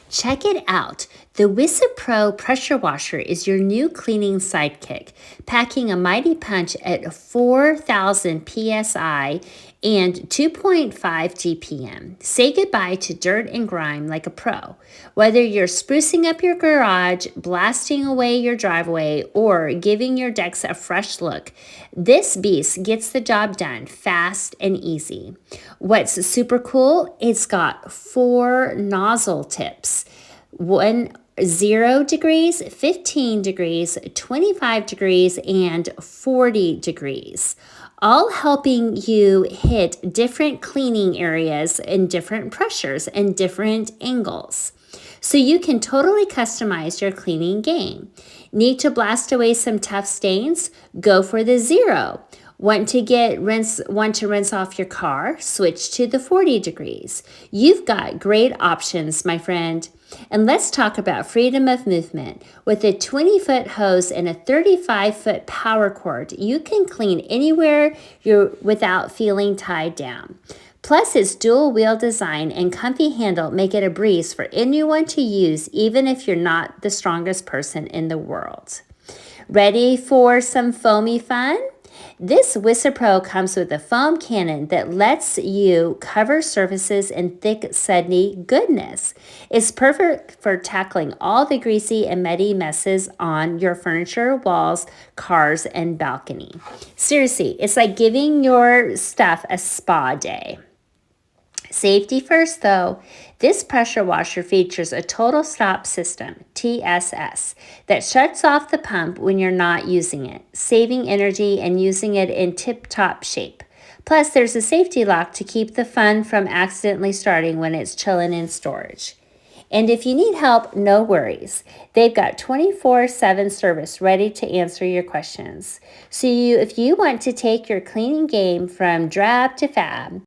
Check it out. The Wissa Pro pressure washer is your new cleaning sidekick, packing a mighty punch at 4,000 psi and 2.5 GPM. Say goodbye to dirt and grime like a pro. Whether you're sprucing up your garage, blasting away your driveway, or giving your decks a fresh look, this beast gets the job done fast and easy. What's super cool? It's got 4 nozzle tips. 0 degrees, 15 degrees, 25 degrees, and 40 degrees, all helping you hit different cleaning areas and different pressures and different angles. So you can totally customize your cleaning game. Need to blast away some tough stains? Go for the 0. Want to rinse off your car? Switch to the 40 degrees. You've got great options, my friend. And let's talk about freedom of movement. With a 20-foot hose and a 35-foot power cord, you can clean anywhere you're without feeling tied down. Plus, its dual wheel design and comfy handle make it a breeze for anyone to use, even if you're not the strongest person in the world. Ready for some foamy fun? This Wissa Pro comes with a foam cannon that lets you cover surfaces in thick, sudsy goodness. It's perfect for tackling all the greasy and muddy messes on your furniture, walls, cars, and balcony. Seriously, it's like giving your stuff a spa day. Safety first, though. This pressure washer features a total stop system, TSS, that shuts off the pump when you're not using it, saving energy and using it in tip-top shape. Plus, there's a safety lock to keep the fun from accidentally starting when it's chilling in storage. And if you need help, no worries. They've got 24/7 service ready to answer your questions. So if you want to take your cleaning game from drab to fab,